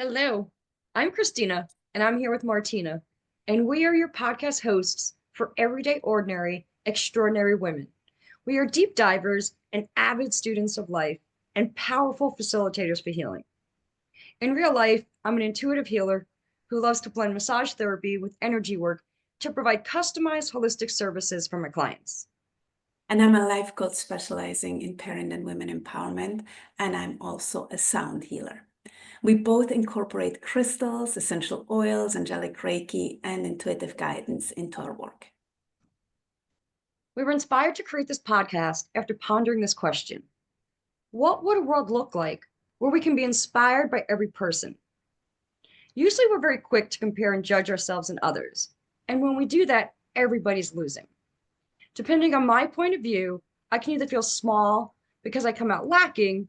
Hello, I'm Christina, and I'm here with Martina, and we are your podcast hosts for Everyday Ordinary, Extraordinary Women. We are deep divers and avid students of life and powerful facilitators for healing. In real life, I'm an intuitive healer who loves to blend massage therapy with energy work to provide customized holistic services for my clients. And I'm a life coach specializing in parent and women empowerment, and I'm also a sound healer. We both incorporate crystals, essential oils, angelic Reiki, and intuitive guidance into our work. We were inspired to create this podcast after pondering this question. What would a world look like where we can be inspired by every person? Usually, we're very quick to compare and judge ourselves and others. And when we do that, everybody's losing. Depending on my point of view, I can either feel small because I come out lacking,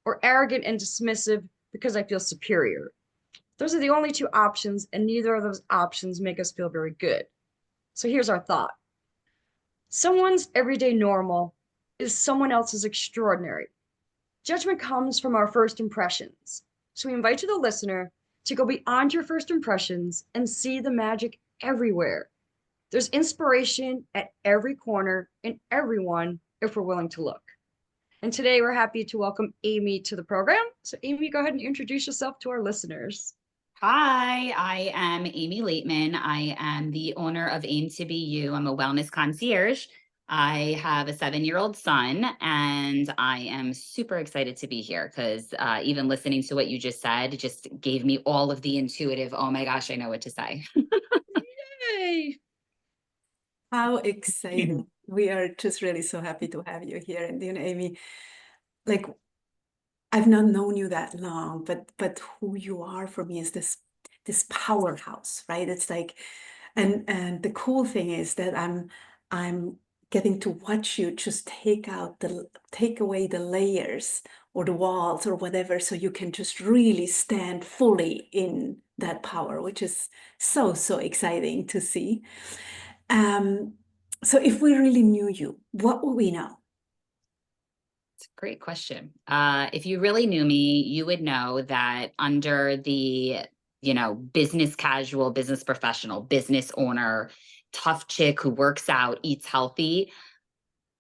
or arrogant and dismissive because I feel superior. Those are the only two options, and neither of those options make us feel very good. So here's our thought. Someone's everyday normal is someone else's extraordinary. Judgment comes from our first impressions. So we invite you, the listener, to go beyond your first impressions and see the magic everywhere. There's inspiration at every corner in everyone if we're willing to look. And today we're happy to welcome Aimee to the program. So Aimee, go ahead and introduce yourself to our listeners. Hi, I am Aimee Laitman. I am the owner of Aim to Be You. I'm a wellness concierge. I have a 7-year-old son, and I am super excited to be here because even listening to what you just said just gave me all of the intuitive, oh my gosh, I know what to say. Yay! How exciting. We are just really so happy to have you here. And Aimee, like, I've not known you that long, but who you are for me is this powerhouse, right? It's like, and the cool thing is that I'm getting to watch you just take away the layers or the walls or whatever, so you can just really stand fully in that power, which is so exciting to see. So if we really knew you, what would we know? It's a great question. If you really knew me, you would know that under the, business casual, business professional, business owner, tough chick who works out, eats healthy,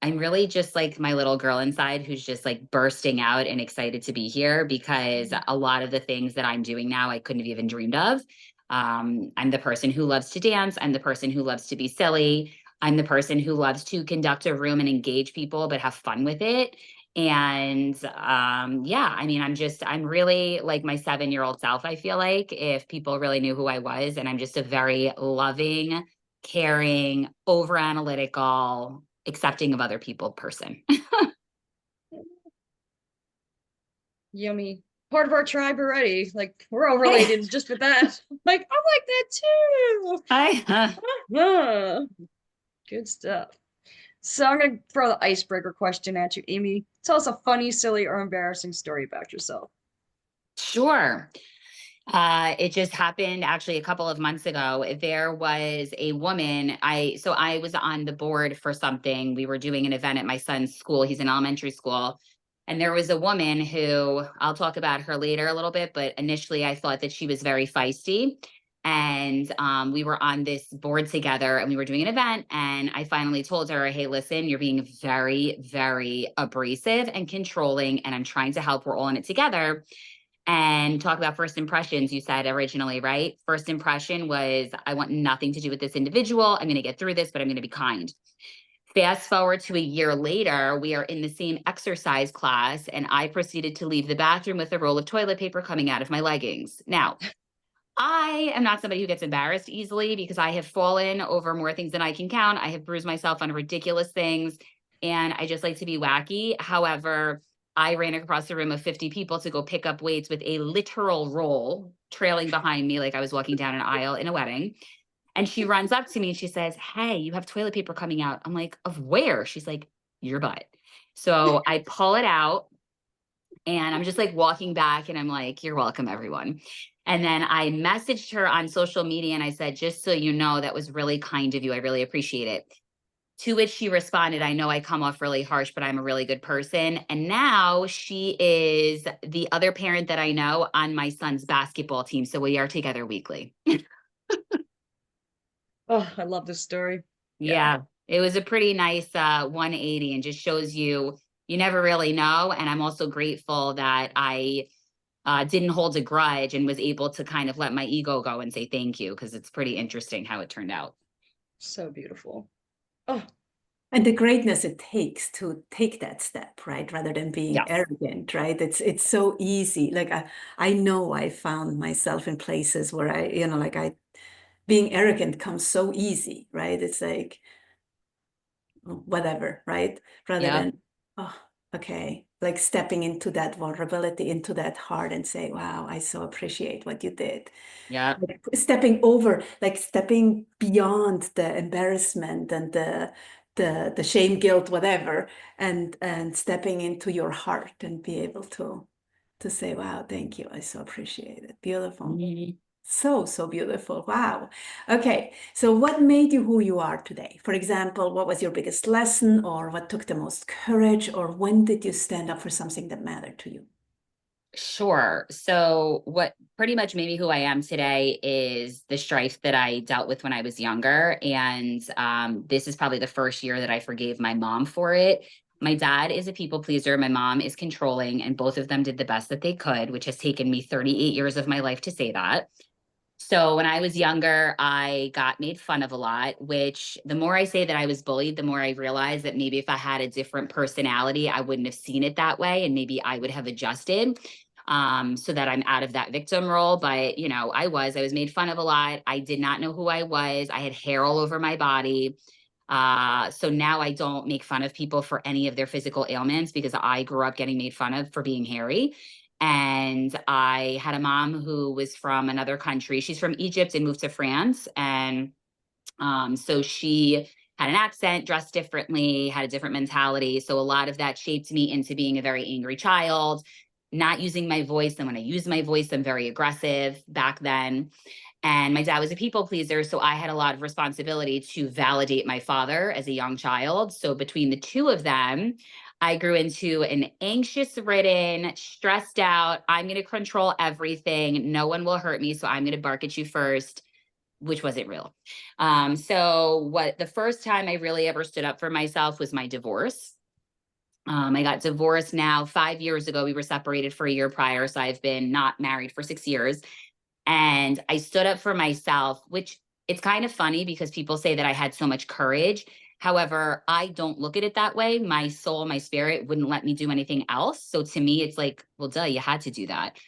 I'm really just like my little girl inside who's just like bursting out and excited to be here because a lot of the things that I'm doing now, I couldn't have even dreamed of. I'm the person who loves to dance. I'm the person who loves to be silly. I'm the person who loves to conduct a room and engage people, but have fun with it. And yeah, I mean, I'm really like my 7-year-old self, I feel like, if people really knew who I was. And I'm just a very loving, caring, over analytical, accepting of other people person. Yummy. Part of our tribe already. Like, we're all related just with that. Like, I'm like that too. I Good stuff. So I'm going to throw the icebreaker question at you, Aimee. Tell us a funny, silly, or embarrassing story about yourself. Sure. It just happened actually a couple of months ago. There was a woman. I was on the board for something. We were doing an event at my son's school. He's in elementary school. And there was a woman who I'll talk about her later a little bit, but initially I thought that she was very feisty. And we were on this board together and we were doing an event. And I finally told her, hey, listen, you're being very, very abrasive and controlling. And I'm trying to help. We're all in it together. And talk about first impressions, you said originally, right? First impression was, I want nothing to do with this individual. I'm going to get through this, but I'm going to be kind. Fast forward to a year later, we are in the same exercise class, and I proceeded to leave the bathroom with a roll of toilet paper coming out of my leggings. Now, I am not somebody who gets embarrassed easily because I have fallen over more things than I can count. I have bruised myself on ridiculous things, and I just like to be wacky. However, I ran across the room of 50 people to go pick up weights with a literal roll trailing behind me like I was walking down an aisle in a wedding. And she runs up to me and she says, hey, you have toilet paper coming out. I'm like, of where? She's like, your butt. So I pull it out and I'm just like walking back and I'm like, you're welcome, everyone. And then I messaged her on social media and I said, just so you know, that was really kind of you. I really appreciate it. To which she responded, I know I come off really harsh, but I'm a really good person. And now she is the other parent that I know on my son's basketball team. So we are together weekly. Oh, I love this story. Yeah, it was a pretty nice 180 and just shows you never really know. And I'm also grateful that I didn't hold a grudge and was able to kind of let my ego go and say thank you, because it's pretty interesting how it turned out. So beautiful. Oh, And the greatness it takes to take that step, right? Rather than being Yes. arrogant, right? It's so easy. Like I know I found myself in places where being arrogant comes so easy, right? It's like whatever, right? Rather Yeah. than, oh, okay, like stepping into that vulnerability, into that heart and say, wow, I so appreciate what you did. Yeah. Like stepping over, like stepping beyond the embarrassment and the shame, guilt, whatever, and stepping into your heart and be able to say, wow, thank you. I so appreciate it. Beautiful. Mhm. So beautiful. Wow. Okay. So what made you who you are today? For example, what was your biggest lesson, or what took the most courage, or when did you stand up for something that mattered to you? Sure. So what pretty much made me who I am today is the strife that I dealt with when I was younger. And this is probably the first year that I forgave my mom for it. My dad is a people pleaser. My mom is controlling, and both of them did the best that they could, which has taken me 38 years of my life to say that. So when I was younger, I got made fun of a lot, which the more I say that I was bullied, the more I realized that maybe if I had a different personality, I wouldn't have seen it that way. And maybe I would have adjusted so that I'm out of that victim role. But, I was made fun of a lot. I did not know who I was. I had hair all over my body. So now I don't make fun of people for any of their physical ailments, because I grew up getting made fun of for being hairy. And I had a mom who was from another country. She's from Egypt and moved to France. And so she had an accent, dressed differently, had a different mentality. So a lot of that shaped me into being a very angry child, not using my voice. And when I use my voice, I'm very aggressive back then. And my dad was a people pleaser. So I had a lot of responsibility to validate my father as a young child. So between the two of them, I grew into an anxious ridden, stressed out, I'm going to control everything. No one will hurt me. So I'm going to bark at you first, which wasn't real. So the first time I really ever stood up for myself was my divorce. I got divorced now 5 years ago. We were separated for a year prior. So I've been not married for 6 years. And I stood up for myself, which it's kind of funny because people say that I had so much courage. However, I don't look at it that way. My soul, my spirit wouldn't let me do anything else. So to me, it's like, well, duh, you had to do that.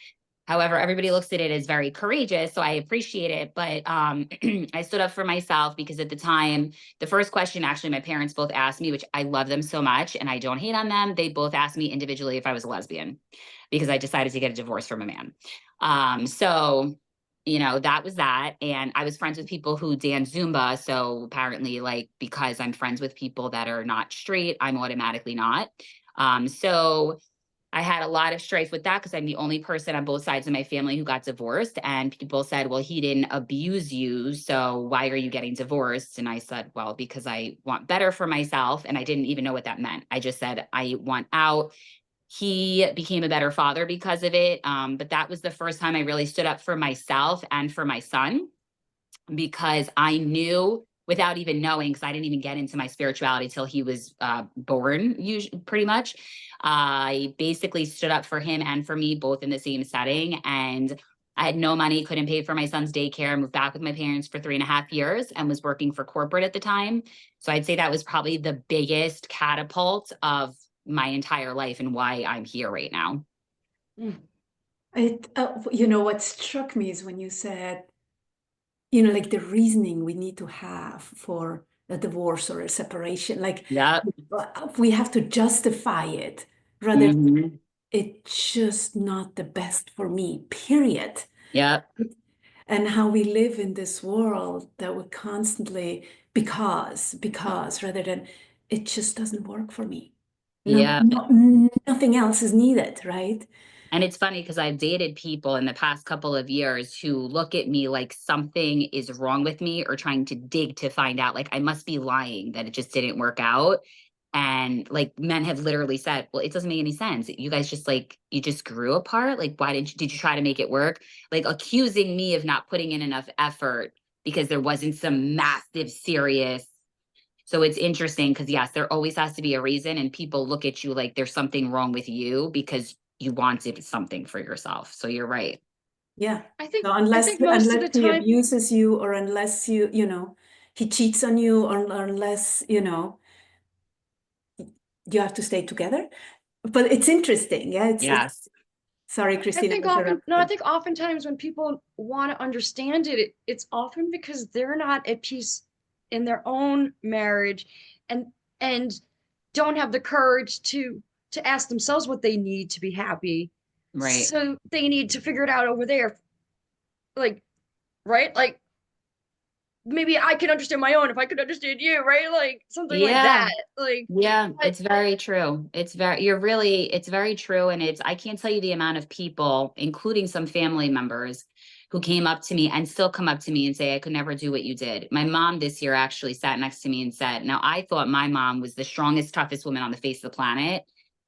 However, everybody looks at it as very courageous, so I appreciate it. But I stood up for myself because at the time, the first question actually my parents both asked me, which I love them so much and I don't hate on them. They both asked me individually if I was a lesbian, because I decided to get a divorce from a man. So that was that. And I was friends with people who dance Zumba. So apparently, like, because I'm friends with people that are not straight, I'm automatically not. So I had a lot of strife with that because I'm the only person on both sides of my family who got divorced. And people said, well, he didn't abuse you, so why are you getting divorced? And I said, well, because I want better for myself. And I didn't even know what that meant. I just said, I want out. He became a better father because of it. But that was the first time I really stood up for myself and for my son, because I knew without even knowing, because I didn't even get into my spirituality till he was born, pretty much. I basically stood up for him and for me, both in the same setting. And I had no money, couldn't pay for my son's daycare, moved back with my parents for 3.5 years and was working for corporate at the time. So I'd say that was probably the biggest catapult of my entire life and why I'm here right now. What struck me is when you said, like the reasoning we need to have for a divorce or a separation, like Yep. we have to justify it rather Mm-hmm. it's just not the best for me, period. Yep. And how we live in this world that we constantly, because, rather than it just doesn't work for me. Yeah. Nothing else is needed, right? And it's funny because I've dated people in the past couple of years who look at me like something is wrong with me or trying to dig to find out, like I must be lying that it just didn't work out. And like men have literally said, well, it doesn't make any sense. You guys just like, you just grew apart. Like, why did you try to make it work? Like accusing me of not putting in enough effort because there wasn't some massive serious. So it's interesting because yes, there always has to be a reason, and people look at you like there's something wrong with you because you wanted something for yourself. So you're right. Yeah. I think So I think most of the he time, abuses you, or unless you know, he cheats on you, or unless, you know, you have to stay together. But it's interesting. Yeah. It's Yes. sorry, Christina, I interrupted I you. think oftentimes when people want to understand it, it's often because they're not at peace in their own marriage, and and don't have the courage to ask themselves what they need to be happy. Right. So they need to figure it out over there. Like, right? Like maybe I can understand my own if I could understand you, right? Like something like Yeah. that. Like, Yeah, but it's very true. It's very true. And I can't tell you the amount of people, including some family members, who came up to me and still come up to me and say, I could never do what you did. My mom this year actually sat next to me and said, now I thought my mom was the strongest, toughest woman on the face of the planet.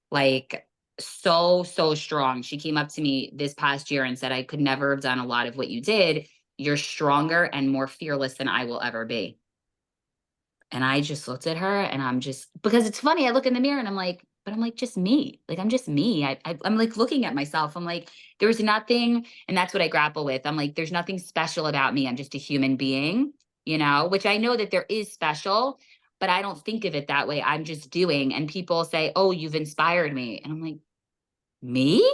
Like so strong. She came up to me this past year and said, I could never have done a lot of what you did. You're stronger and more fearless than I will ever be. And I just looked at her and I'm just, because it's funny, I look in the mirror and I'm like, but I'm like, just me. Like, I'm just me. I'm like looking at myself. I'm like, there's nothing. And that's what I grapple with. I'm like, there's nothing special about me. I'm just a human being, which I know that there is special, but I don't think of it that way. I'm just doing. And people say, oh, you've inspired me. And I'm like, me?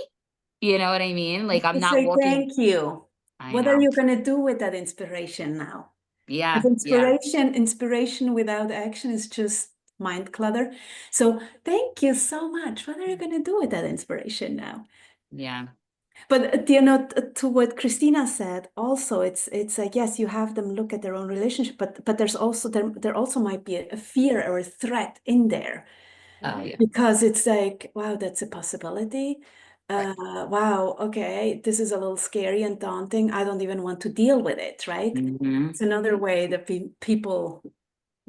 You know what I mean? Like, I'm To not say walking. thank you. I What are know. you going to do with that inspiration now? Yeah. Because Yeah. inspiration without action is just mind clutter. So thank you so much. What are you going to do with that inspiration now? Yeah. But to what Christina said, also it's like, yes, you have them look at their own relationship, but there's also there also might be a fear or a threat in there, Oh, yeah. because it's like, wow, that's a possibility. right. Wow, okay, this is a little scary and daunting. I don't even want to deal with it, right? Mhm. It's another way that people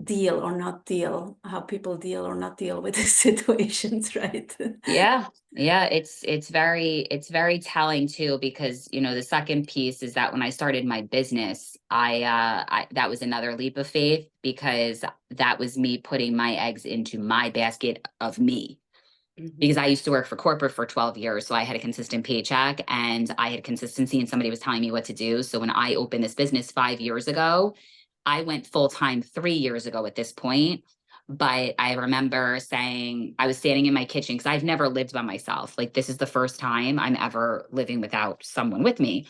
deal or not deal, how people deal or not deal with the situations, right? Yeah. Yeah. It's very telling too, because, the second piece is that when I started my business, that was another leap of faith, because that was me putting my eggs into my basket of me. Because I used to work for corporate for 12 years. So I had a consistent paycheck and I had consistency, and somebody was telling me what to do. So when I opened this business 5 years ago, I went full time 3 years ago at this point. But I remember saying, I was standing in my kitchen because I've never lived by myself. Like, this is the first time I'm ever living without someone with me.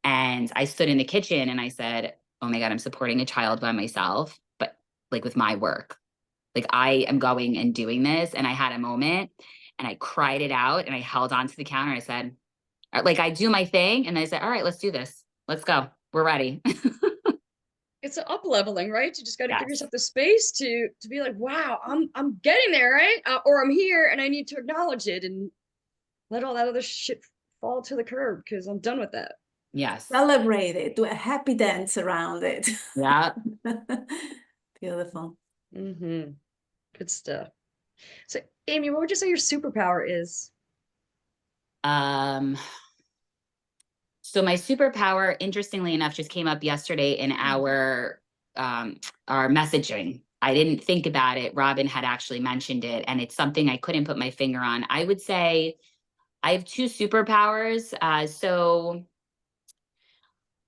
And I stood in the kitchen and I said, oh my God, I'm supporting a child by myself, but like with my work. Like, I am going and doing this. And I had a moment and I cried it out and I held onto the counter. And I said, like, I do my thing. And I said, all right, let's do this. Let's go. We're ready. It's an up leveling, right? You just got to give Yes. yourself the space to be like, wow, I'm getting there, right? Or I'm here and I need to acknowledge it and let all that other shit fall to the curb because I'm done with that. Yes. Celebrate it, do a happy dance around it. Yeah. Beautiful. Mm-hmm. Good stuff. So, Aimee, what would you say your superpower is? Um, so my superpower, interestingly enough, just came up yesterday in our messaging. I didn't think about it. Robin had actually mentioned it, and it's something I couldn't put my finger on. I would say I have two superpowers. So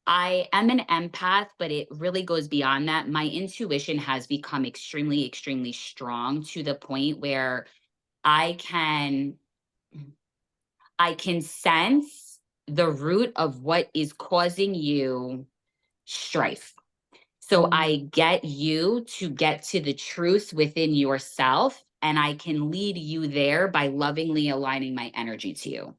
I am an empath, but it really goes beyond that. My intuition has become extremely, extremely strong, to the point where I can I can sense the root of what is causing you strife. So I get you to get to the truth within yourself, and I can lead you there by lovingly aligning my energy to you.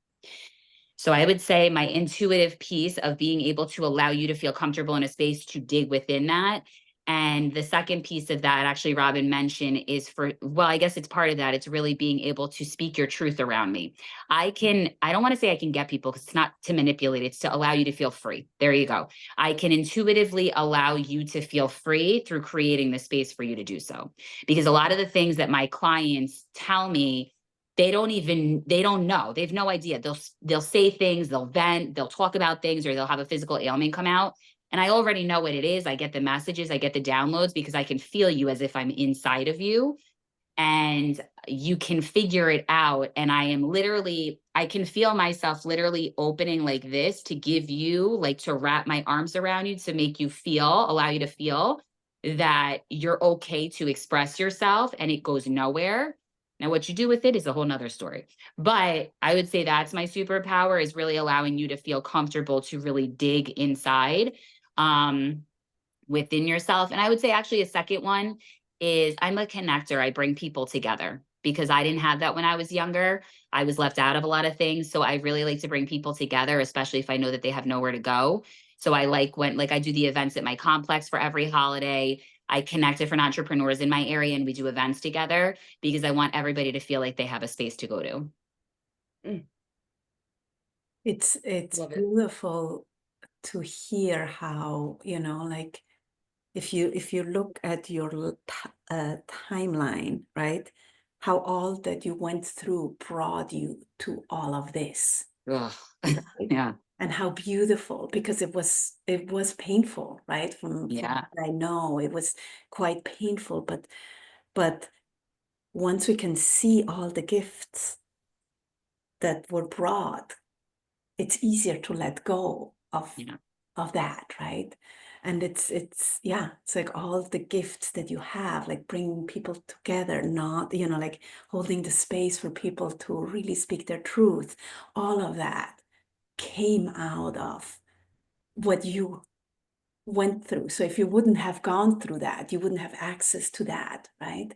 So I would say my intuitive piece of being able to allow you to feel comfortable in a space to dig within that And the second piece of that, actually, Robin mentioned is well, I guess it's part of that. It's really being able to speak your truth around me. I don't want to say I can get people because it's not to manipulate, it's to allow you to feel free. There you go. I can intuitively allow you to feel free through creating the space for you to do so. Because a lot of the things that my clients tell me, they don't know. They have no idea. They'll say things, they'll vent, they'll talk about things, or they'll have a physical ailment come out. And I already know what it is. I get the messages, I get the downloads because I can feel you as if I'm inside of you, and you can figure it out. And I can feel myself literally opening like this to give you, like, to wrap my arms around you, to make you allow you to feel that you're okay to express yourself, and it goes nowhere. Now, what you do with it is a whole nother story. But I would say that's my superpower, is really allowing you to feel comfortable to really dig inside within yourself. And I would say actually a second one is I'm a connector. I bring people together because I didn't have that when I was younger. I was left out of a lot of things. So I really like to bring people together, especially if I know that they have nowhere to go. So I like I do the events at my complex for every holiday. I connect different entrepreneurs in my area and we do events together because I want everybody to feel like they have a space to go to. Mm. It's Love it. beautiful to hear how, like, if you look at your timeline, right, how all that you went through brought you to all of this. Ugh. Right? Yeah. And how beautiful, because it was painful, right? From Yeah. what I know, it was quite painful, but once we can see all the gifts that were brought, it's easier to let go Yeah. of that, right? And it's like all the gifts that you have, like bringing people together, not, like holding the space for people to really speak their truth. All of that came out of what you went through. So if you wouldn't have gone through that, you wouldn't have access to that, right?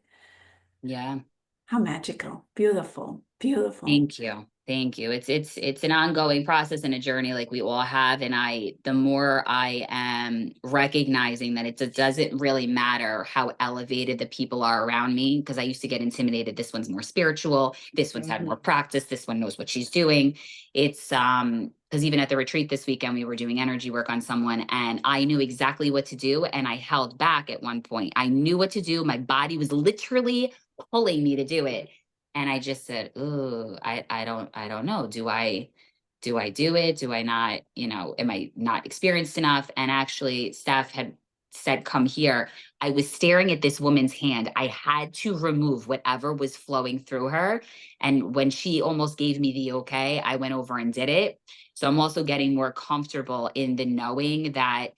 Yeah. How magical. Beautiful, beautiful. Thank you. Thank you. It's an ongoing process and a journey like we all have. And the more I am recognizing that it doesn't really matter how elevated the people are around me, because I used to get intimidated. This one's more spiritual. This one's had more practice. This one knows what she's doing. It's because even at the retreat this weekend, we were doing energy work on someone and I knew exactly what to do. And I held back at one point. I knew what to do. My body was literally pulling me to do it. And I just said, "Ooh, I don't know. Do I do it? Do I not, am I not experienced enough?" And actually, Steph had said, "Come here." I was staring at this woman's hand. I had to remove whatever was flowing through her. And when she almost gave me the okay, I went over and did it. So I'm also getting more comfortable in the knowing that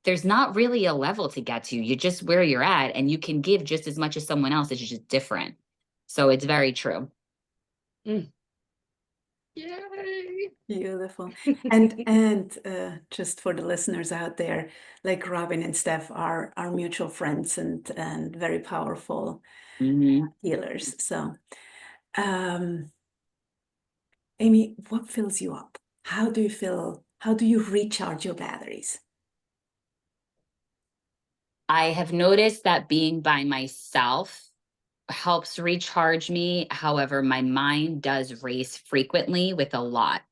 there's not really a level to get to. You're just where you're at, and you can give just as much as someone else. It's just different. So it's very true. Mm. Yay. Beautiful. And just for the listeners out there, like Robin and Steph are mutual friends and very powerful healers. So, Aimee, what fills you up? How do you feel? How do you recharge your batteries? I have noticed that being by myself helps recharge me. However, my mind does race frequently with a lot.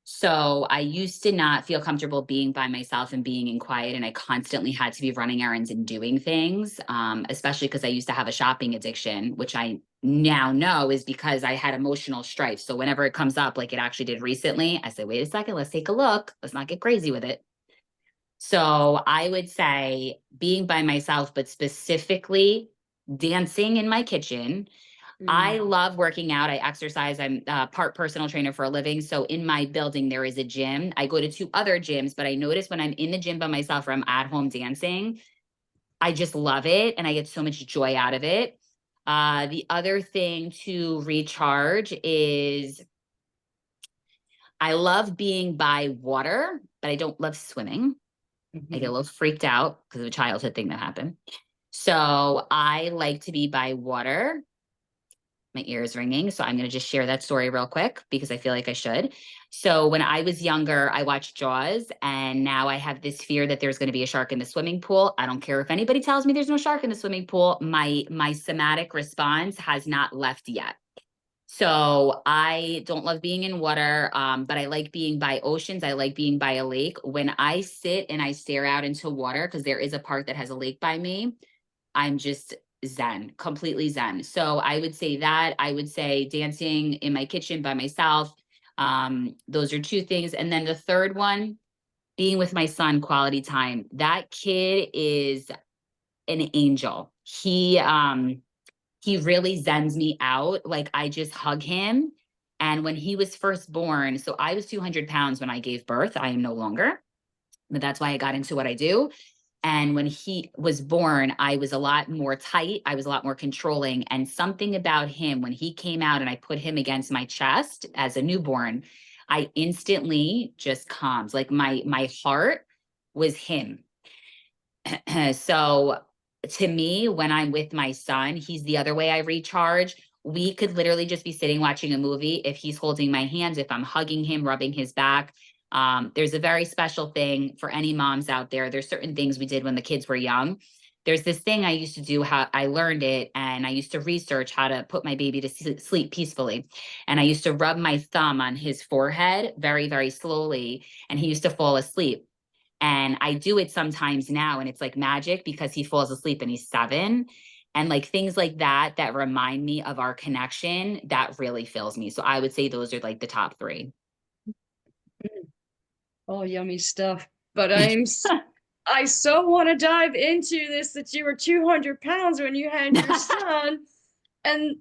So I used to not feel comfortable being by myself and being in quiet. And I constantly had to be running errands and doing things, especially because I used to have a shopping addiction, which I now know is because I had emotional strife. So whenever it comes up, like it actually did recently, I say, wait a second, let's take a look. Let's not get crazy with it. So I would say being by myself, but specifically dancing in my kitchen. I love working out. I exercise. I'm part personal trainer for a living. So in my building, there is a gym. I go to 2 other gyms, but I notice when I'm in the gym by myself or I'm at home dancing, I just love it. And I get so much joy out of it. The other thing to recharge is I love being by water, but I don't love swimming. I get a little freaked out because of a childhood thing that happened. So I like to be by water. My ear is ringing. So I'm going to just share that story real quick because I feel like I should. So when I was younger, I watched Jaws, and now I have this fear that there's going to be a shark in the swimming pool. I don't care if anybody tells me there's no shark in the swimming pool. My somatic response has not left yet. So I don't love being in water, but I like being by oceans. I like being by a lake. When I sit and I stare out into water, because there is a park that has a lake by me, I'm just zen, completely zen. So I would say that. I would say dancing in my kitchen by myself. Those are two things. And then the third one, being with my son, quality time. That kid is an angel. He really zens me out. Like, I just hug him. And when he was first born, so I was 200 pounds when I gave birth. I am no longer, but that's why I got into what I do. And when he was born, I was a lot more tight. I was a lot more controlling. And something about him, when he came out and I put him against my chest as a newborn, I instantly just calmed. Like my heart was him. So to me, when I'm with my son, he's the other way I recharge. We could literally just be sitting watching a movie. If he's holding my hands, if I'm hugging him, rubbing his back. There's a very special thing for any moms out there. There's certain things we did when the kids were young. There's this thing I used to do, how I learned it, and I used to research how to put my baby to sleep peacefully. And I used to rub my thumb on his forehead very, very slowly, and he used to fall asleep. And I do it sometimes now, and it's like magic because he falls asleep and he's 7. And like things like that, that remind me of our connection, that really fills me. So I would say those are like the top 3. Oh, yummy stuff. But I so want to dive into this, that you were 200 pounds when you had your son. And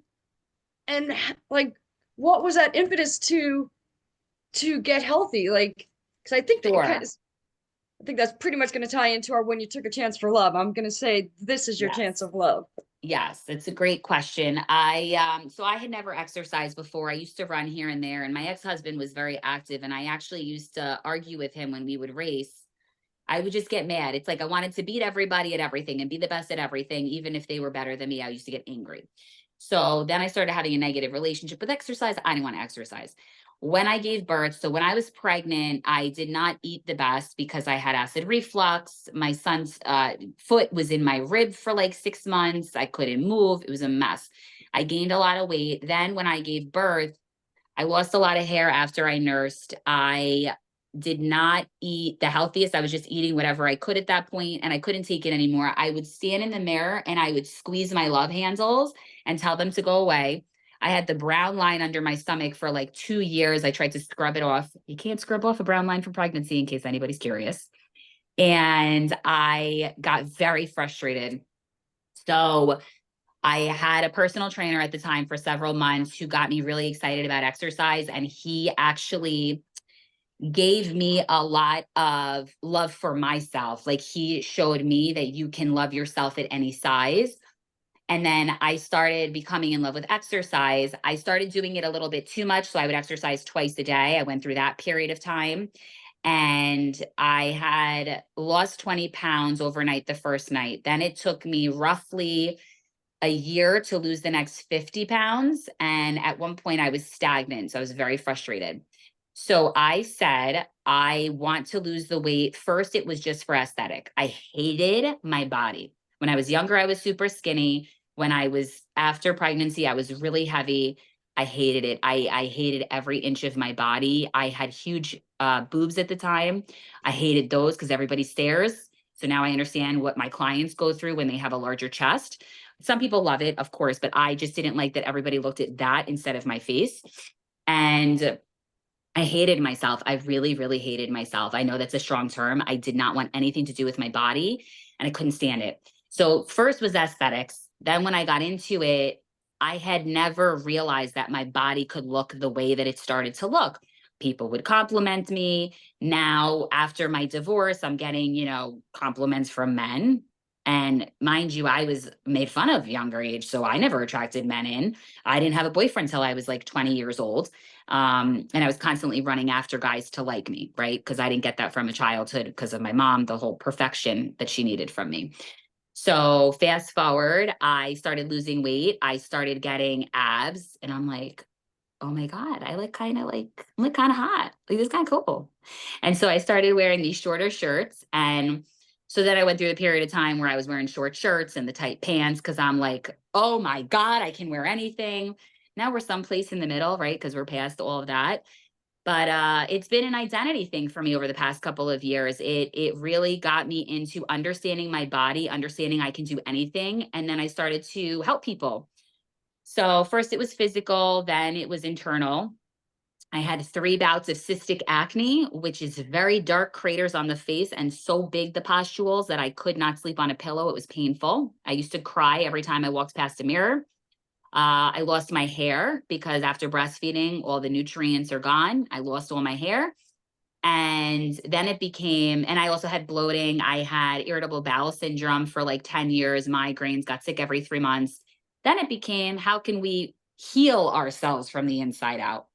like, what was that impetus to get healthy? Like, because I think that Sure. I think that's pretty much going to tie into our when you took a chance for love. I'm going to say this is your Yes. chance of love. Yes, it's a great question. So I had never exercised before. I used to run here and there, and my ex-husband was very active, and I actually used to argue with him when we would race. I would just get mad. It's like I wanted to beat everybody at everything and be the best at everything, even if they were better than me. I used to get angry. So then I started having a negative relationship with exercise. I didn't want to exercise. When I gave birth, so when I was pregnant, I did not eat the best because I had acid reflux. My son's foot was in my rib for like 6 months. I couldn't move. It was a mess. I gained a lot of weight. Then when I gave birth, I lost a lot of hair after I nursed. I did not eat the healthiest. I was just eating whatever I could at that point, and I couldn't take it anymore. I would stand in the mirror and I would squeeze my love handles and tell them to go away. I had the brown line under my stomach for like 2 years. I tried to scrub it off. You can't scrub off a brown line from pregnancy, in case anybody's curious. And I got very frustrated. So I had a personal trainer at the time for several months who got me really excited about exercise. And he actually gave me a lot of love for myself. Like, he showed me that you can love yourself at any size. And then I started becoming in love with exercise. I started doing it a little bit too much. So I would exercise twice a day. I went through that period of time. And I had lost 20 pounds overnight the first night. Then it took me roughly a year to lose the next 50 pounds. And at one point I was stagnant. So I was very frustrated. So I said, I want to lose the weight. First, it was just for aesthetic. I hated my body. When I was younger, I was super skinny. When I was after pregnancy, I was really heavy. I hated it. I hated every inch of my body. I had huge boobs at the time. I hated those because everybody stares. So now I understand what my clients go through when they have a larger chest. Some people love it, of course, but I just didn't like that everybody looked at that instead of my face. And I hated myself. I really, really hated myself. I know that's a strong term. I did not want anything to do with my body, and I couldn't stand it. So first was aesthetics. Then when I got into it, I had never realized that my body could look the way that it started to look. People would compliment me. Now, after my divorce, I'm getting, compliments from men. And mind you, I was made fun of younger age, so I never attracted men in. I didn't have a boyfriend till I was like 20 years old. And I was constantly running after guys to like me, right? Because I didn't get that from a childhood because of my mom, the whole perfection that she needed from me. So fast forward, I started losing weight. I started getting abs, and I'm like, oh my God, I look kind of like, I'm like kind of hot. Like, this is kind of cool. And so I started wearing these shorter shirts. And so then I went through the period of time where I was wearing short shirts and the tight pants because I'm like, oh my God, I can wear anything. Now we're someplace in the middle, right? Because we're past all of that. But it's been an identity thing for me over the past couple of years. It really got me into understanding my body, understanding I can do anything. And then I started to help people. So first it was physical, then it was internal. I had 3 bouts of cystic acne, which is very dark craters on the face and so big, the pustules, that I could not sleep on a pillow. It was painful. I used to cry every time I walked past a mirror. I lost my hair because after breastfeeding, all the nutrients are gone. I lost all my hair. And then it became, and I also had bloating. I had irritable bowel syndrome for like 10 years, migraines, got sick every 3 months. Then it became, how can we heal ourselves from the inside out?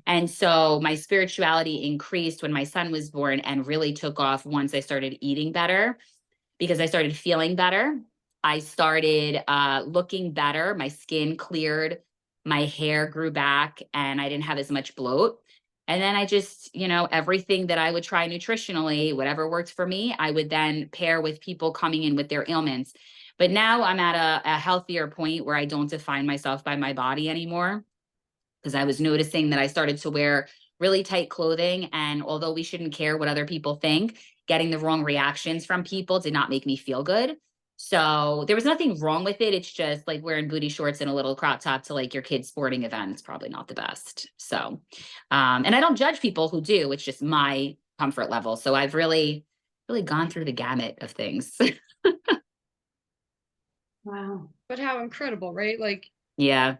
And so my spirituality increased when my son was born and really took off once I started eating better because I started feeling better. I started looking better. My skin cleared, my hair grew back, and I didn't have as much bloat. And then I just, everything that I would try nutritionally, whatever worked for me, I would then pair with people coming in with their ailments. But now I'm at a healthier point where I don't define myself by my body anymore, because I was noticing that I started to wear really tight clothing. And although we shouldn't care what other people think, getting the wrong reactions from people did not make me feel good. So there was nothing wrong with it. It's just like wearing booty shorts and a little crop top to like your kid's sporting event is probably not the best. So, and I don't judge people who do. It's just my comfort level. So I've really, really gone through the gamut of things. Wow. But how incredible, right? Like, Yeah.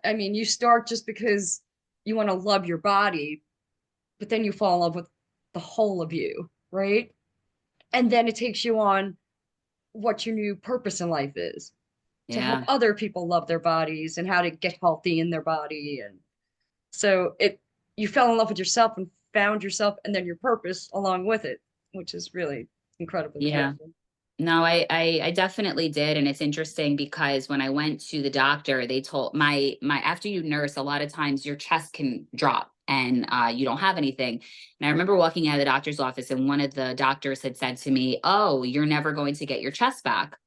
I mean, you start just because you want to love your body, but then you fall in love with the whole of you, right? And then it takes you on what your new purpose in life is, to help Yeah. other people love their bodies and how to get healthy in their body. And so you fell in love with yourself and found yourself and then your purpose along with it, which is really incredibly Yeah. beautiful. No, I definitely did. And it's interesting because when I went to the doctor, they told after you nurse, a lot of times your chest can drop and you don't have anything. And I remember walking out of the doctor's office and one of the doctors had said to me, "Oh, you're never going to get your chest back."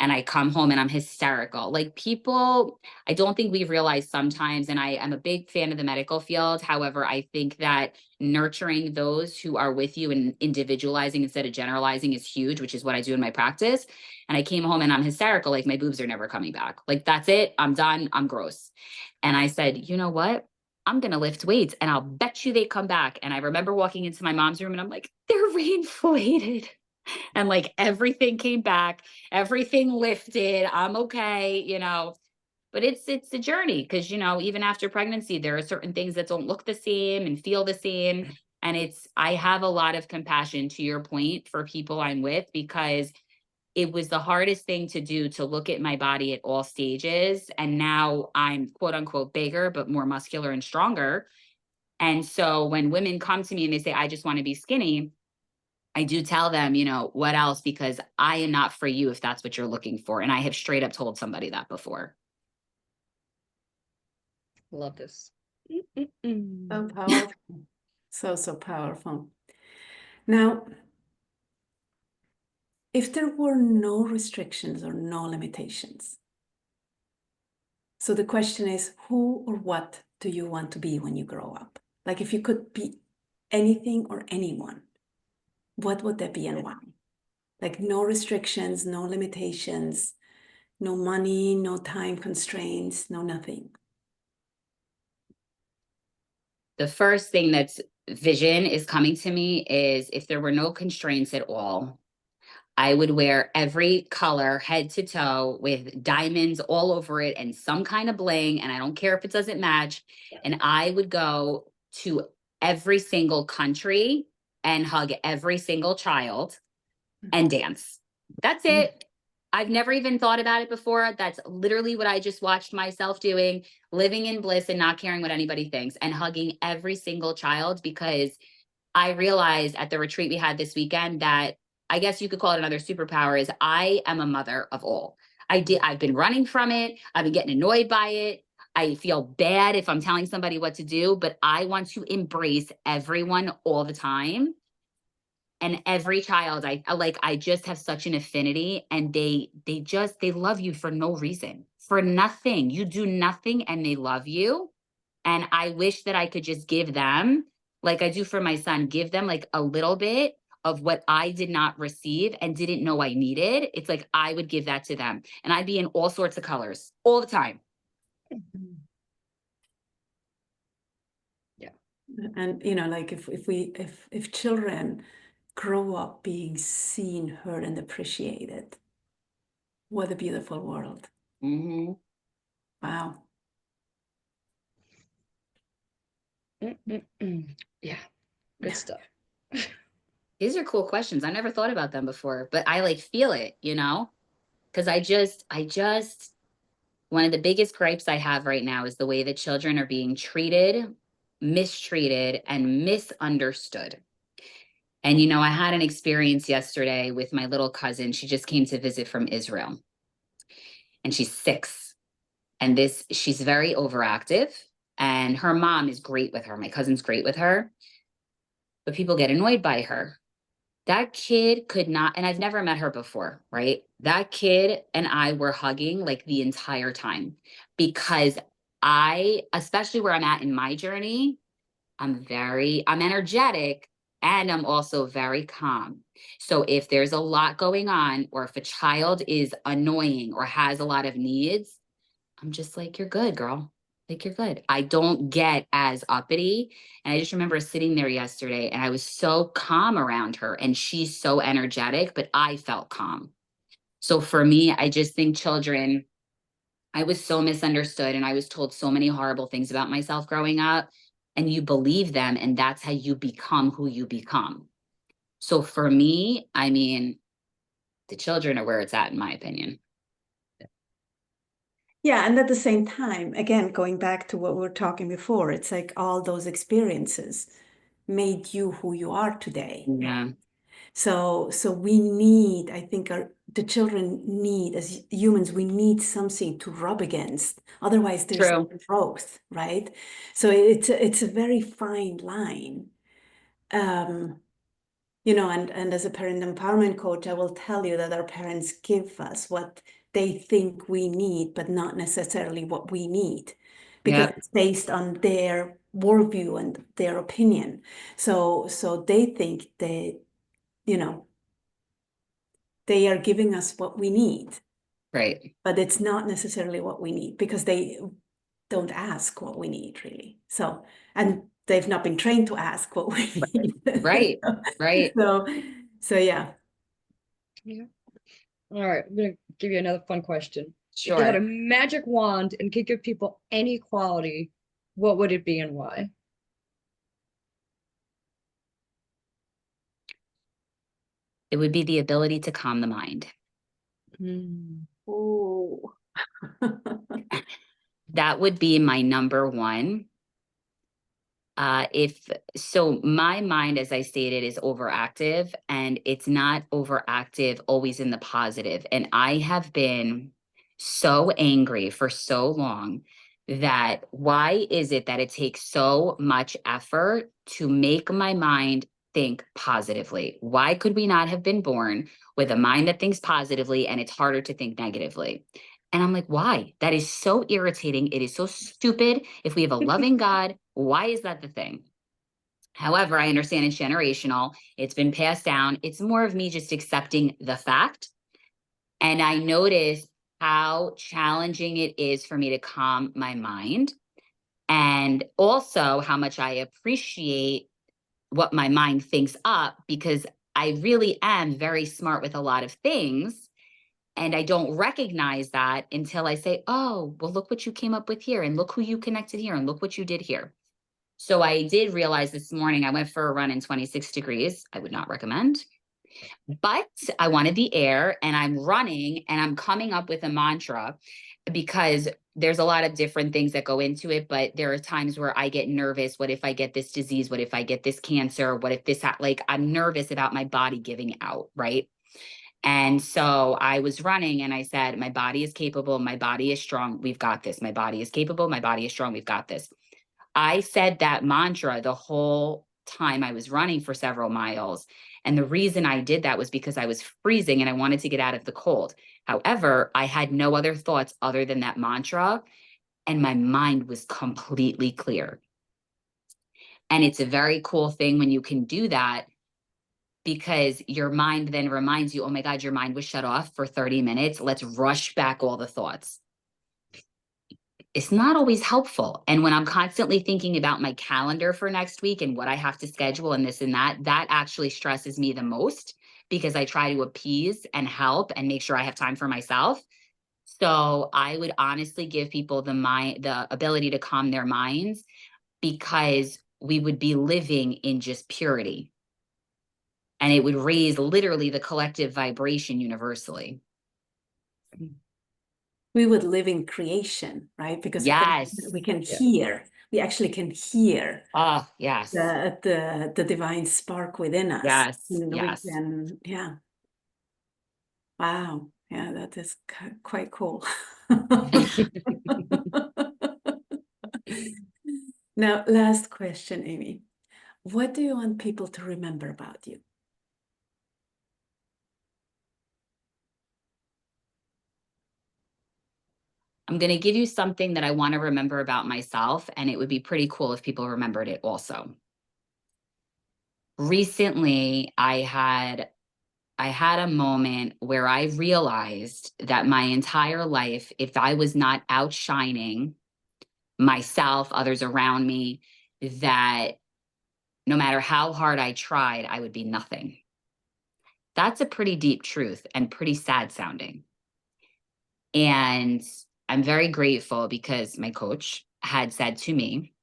And I come home and I'm hysterical. Like, people, I don't think we realize sometimes, and I am a big fan of the medical field. However, I think that nurturing those who are with you and individualizing instead of generalizing is huge, which is what I do in my practice. And I came home and I'm hysterical. Like, my boobs are never coming back. Like, that's it. I'm done. I'm gross. And I said, you know what? I'm going to lift weights and I'll bet you they come back. And I remember walking into my mom's room and I'm like, they're reinflated. And like everything came back, everything lifted. I'm okay, but it's a journey because, even after pregnancy, there are certain things that don't look the same and feel the same. And I have a lot of compassion, to your point, for people I'm with, because it was the hardest thing to do, to look at my body at all stages. And now I'm quote unquote bigger, but more muscular and stronger. And so when women come to me and they say, I just want to be skinny, I do tell them, what else? Because I am not for you if that's what you're looking for. And I have straight up told somebody that before. Love this. So powerful. So powerful. Now, if there were no restrictions or no limitations, so the question is, who or what do you want to be when you grow up? Like, if you could be anything or anyone, what would that be and why? Like, no restrictions, no limitations, no money, no time constraints, no nothing. The first thing that's vision is coming to me is, if there were no constraints at all, I would wear every color head to toe with diamonds all over it and some kind of bling. And I don't care if it doesn't match. And I would go to every single country and hug every single child and dance. That's it. I've never even thought about it before. That's literally what I just watched myself doing, living in bliss and not caring what anybody thinks, and hugging every single child, because I realized at the retreat we had this weekend that I guess you could call it another superpower, is I am a mother of all. I've been running from it. I've been getting annoyed by it. I feel bad if I'm telling somebody what to do, but I want to embrace everyone all the time. And every child, I just have such an affinity, and they love you for no reason, for nothing. You do nothing and they love you. And I wish that I could just give them, like I do for my son, give them like a little bit of what I did not receive and didn't know I needed. It's like I would give that to them. And I'd be in all sorts of colors all the time. Yeah. And like if children grow up being seen, heard, and appreciated, what a beautiful world. Mm-hmm. Wow. Yeah, good stuff. These are cool questions. I never thought about them before, but I like feel it, because I just, one of the biggest gripes I have right now is the way that children are being treated, mistreated, and misunderstood. And, I had an experience yesterday with my little cousin. She just came to visit from Israel, and she's 6. And she's very overactive, and her mom is great with her. My cousin's great with her, but people get annoyed by her. That kid could not, and I've never met her before, right? That kid and I were hugging like the entire time, because especially where I'm at in my journey, I'm energetic, and I'm also very calm. So if there's a lot going on, or if a child is annoying or has a lot of needs, I'm just like, you're good, girl. Like, you're good. I don't get as uppity. And I just remember sitting there yesterday, and I was so calm around her, and she's so energetic, but I felt calm. So for me, I just think children, I was so misunderstood, and I was told so many horrible things about myself growing up, and you believe them, and that's how you become who you become. So for me, I mean, the children are where it's at, in my opinion. Yeah, and at the same time, again, going back to what we were talking before, it's like all those experiences made you who you are today. Yeah. So we need, I think the children need, as humans, we need something to rub against. Otherwise, there's no True. growth, right? So it's a very fine line. And as a parent empowerment coach, I will tell you that our parents give us what they think we need, but not necessarily what we need, because Yeah. it's based on their worldview and their opinion. So they think that, they are giving us what we need, Right. but it's not necessarily what we need, because they don't ask what we need, really. So, and they've not been trained to ask what we need. Right. Right. So yeah. Yeah. All right, I'm gonna give you another fun question. If you had a Sure. magic wand and could give people any quality, what would it be and why? It would be the ability to calm the mind. Oh. That would be my number one. My mind, as I stated, is overactive, and it's not overactive always in the positive. And I have been so angry for so long that why is it that it takes so much effort to make my mind think positively? Why could we not have been born with a mind that thinks positively, and it's harder to think negatively? And I'm like, why? That is so irritating. It is so stupid. If we have a loving God, why is that the thing? However, I understand it's generational. It's been passed down. It's more of me just accepting the fact. And I notice how challenging it is for me to calm my mind, and also how much I appreciate what my mind thinks up, because I really am very smart with a lot of things. And I don't recognize that until I say, oh, well, look what you came up with here, and look who you connected here, and look what you did here. So I did realize this morning, I went for a run in 26 degrees. I would not recommend, but I wanted the air, and I'm running, and I'm coming up with a mantra, because there's a lot of different things that go into it, but there are times where I get nervous. What if I get this disease? What if I get this cancer? What if this, like, I'm nervous about my body giving out, right? And so I was running and I said, my body is capable. My body is strong. We've got this. My body is capable. My body is strong. We've got this. I said that mantra the whole time I was running for several miles. And the reason I did that was because I was freezing and I wanted to get out of the cold. However, I had no other thoughts other than that mantra, and my mind was completely clear. And it's a very cool thing when you can do that, because your mind then reminds you, oh my God, your mind was shut off for 30 minutes. Let's rush back all the thoughts. It's not always helpful. And when I'm constantly thinking about my calendar for next week and what I have to schedule and this and that, that actually stresses me the most, because I try to appease and help and make sure I have time for myself. So I would honestly give people the ability to calm their minds, because we would be living in just purity. And it would raise literally the collective vibration universally. We would live in creation, right? Because Yes. we can hear, we actually can hear Oh, yes. the divine spark within us. Yes. And Yes. we can, yeah. Wow. Yeah, that is quite cool. Now, last question, Aimee. What do you want people to remember about you? I'm going to give you something that I want to remember about myself, and it would be pretty cool if people remembered it also. Recently, I had a moment where I realized that my entire life, if I was not outshining myself, others around me, that no matter how hard I tried, I would be nothing. That's a pretty deep truth and pretty sad sounding. And I'm very grateful, because my coach had said to me,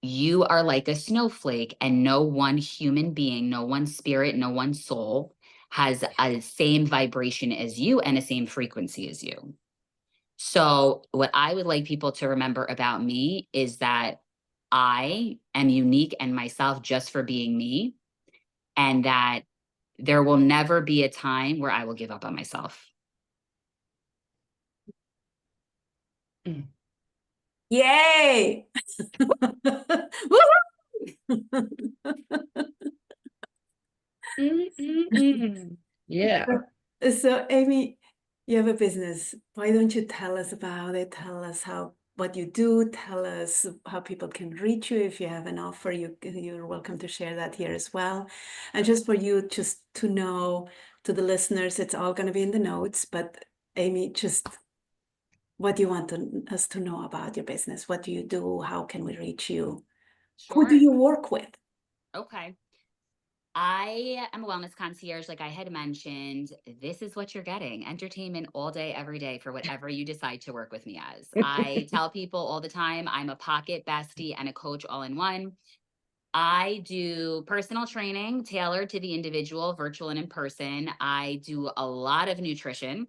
you are like a snowflake, and no one human being, no one spirit, no one soul has a same vibration as you and a same frequency as you. So what I would like people to remember about me is that I am unique and myself just for being me, and that there will never be a time where I will give up on myself. Yay! Yeah. So, Aimee, you have a business. Why don't you tell us about it? Tell us what you do. Tell us how people can reach you. If you have an offer, you're welcome to share that here as well. And just for you, just to know, to the listeners, it's all going to be in the notes. But Aimee, just what do you want us to know about your business? What do you do? How can we reach you? Sure. Who do you work with? Okay. I am a wellness concierge, like I had mentioned. This is what you're getting: entertainment all day, every day, for whatever you decide to work with me as. I tell people all the time, I'm a pocket bestie and a coach all in one. I do personal training tailored to the individual, virtual and in person. I do a lot of nutrition.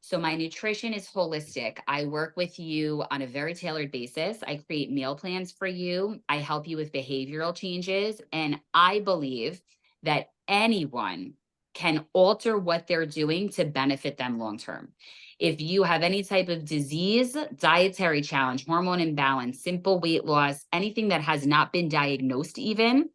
So my nutrition is holistic. I work with you on a very tailored basis. I create meal plans for you. I help you with behavioral changes. And I believe that anyone can alter what they're doing to benefit them long term. If you have any type of disease, dietary challenge, hormone imbalance, simple weight loss, anything that has not been diagnosed even,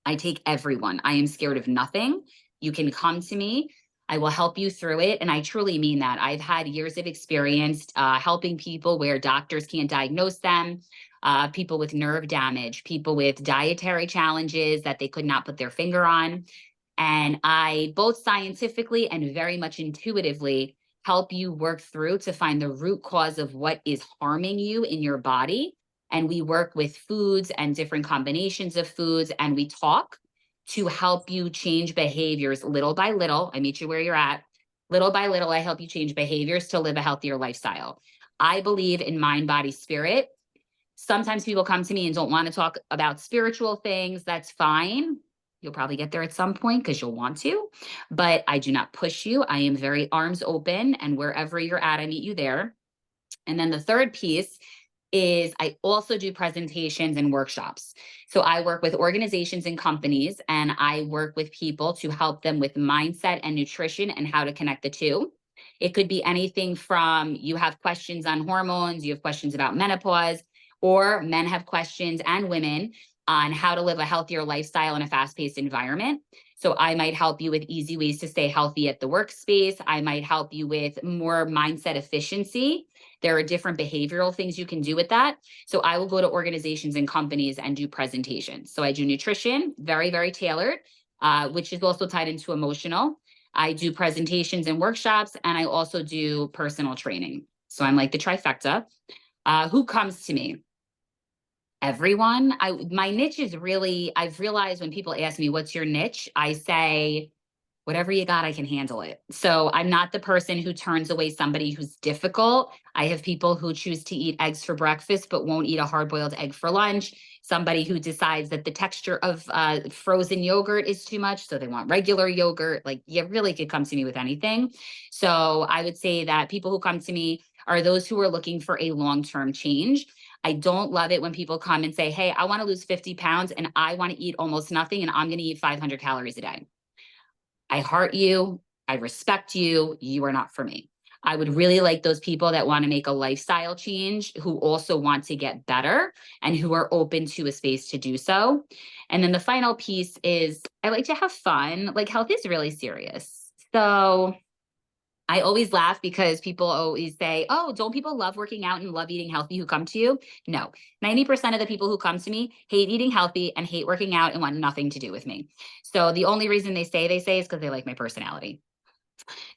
I take everyone. I am scared of nothing. You can come to me. I will help you through it. And I truly mean that. I've had years of experience helping people where doctors can't diagnose them, people with nerve damage, people with dietary challenges that they could not put their finger on. And I both scientifically and very much intuitively help you work through to find the root cause of what is harming you in your body. And we work with foods and different combinations of foods, and we talk to help you change behaviors little by little. I meet you where you're at. Little by little, I help you change behaviors to live a healthier lifestyle. I believe in mind, body, spirit. Sometimes people come to me and don't want to talk about spiritual things. That's fine. You'll probably get there at some point because you'll want to, but I do not push you. I am very arms open, and wherever you're at, I meet you there. And then the third piece is I also do presentations and workshops. So I work with organizations and companies, and I work with people to help them with mindset and nutrition and how to connect the two. It could be anything from you have questions on hormones, you have questions about menopause, or men have questions and women on how to live a healthier lifestyle in a fast-paced environment. So I might help you with easy ways to stay healthy at the workspace. I might help you with more mindset efficiency. There are different behavioral things you can do with that. So I will go to organizations and companies and do presentations. So I do nutrition, very, very tailored, which is also tied into emotional. I do presentations and workshops, and I also do personal training. So I'm like the trifecta. Who comes to me? Everyone. My niche is really, I've realized when people ask me, what's your niche? I say, whatever you got, I can handle it. So I'm not the person who turns away somebody who's difficult. I have people who choose to eat eggs for breakfast, but won't eat a hard-boiled egg for lunch. Somebody who decides that the texture of frozen yogurt is too much, so they want regular yogurt. Like, you really could come to me with anything. So I would say that people who come to me are those who are looking for a long-term change. I don't love it when people come and say, hey, I want to lose 50 pounds and I want to eat almost nothing and I'm going to eat 500 calories a day. I heart you. I respect you. You are not for me. I would really like those people that want to make a lifestyle change, who also want to get better and who are open to a space to do so. And then the final piece is I like to have fun. Like, health is really serious. So I always laugh because people always say, oh, don't people love working out and love eating healthy who come to you? No, 90% of the people who come to me hate eating healthy and hate working out and want nothing to do with me. So the only reason they say is because they like my personality.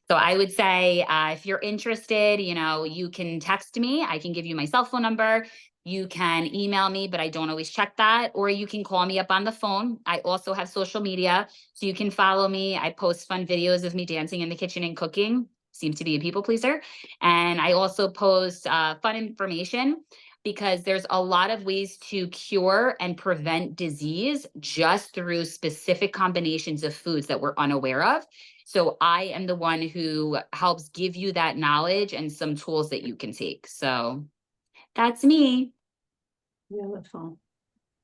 So I would say if you're interested, you can text me. I can give you my cell phone number. You can email me, but I don't always check that. Or you can call me up on the phone. I also have social media, so you can follow me. I post fun videos of me dancing in the kitchen and cooking. Seem to be a people pleaser. And I also post fun information because there's a lot of ways to cure and prevent disease just through specific combinations of foods that we're unaware of. So I am the one who helps give you that knowledge and some tools that you can take. So that's me. Beautiful.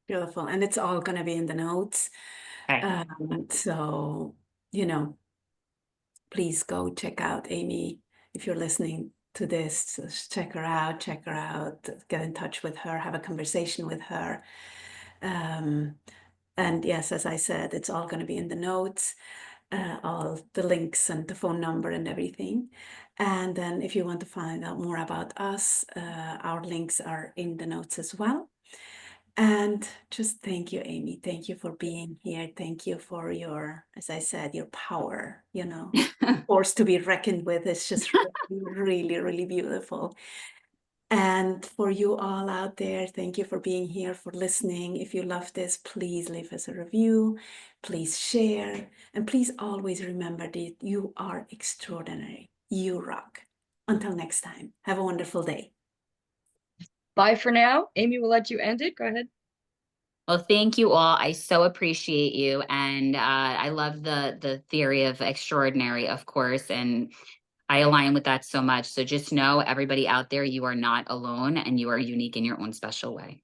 Beautiful. And it's all going to be in the notes. Okay. So, please go check out Aimee. If you're listening to this, just check her out, get in touch with her, have a conversation with her. And yes, as I said, it's all going to be in the notes, all the links and the phone number and everything. And then if you want to find out more about us, our links are in the notes as well. And just thank you, Aimee. Thank you for being here. Thank you for your, as I said, your power, force to be reckoned with. It's just really, really beautiful. And for you all out there, thank you for being here, for listening. If you love this, please leave us a review, please share, and please always remember that you are extraordinary. You rock. Until next time, have a wonderful day. Bye for now. Aimee will let you end it. Go ahead. Well, thank you all. I so appreciate you. And I love the theory of extraordinary, of course. And I align with that so much. So just know, everybody out there, you are not alone and you are unique in your own special way.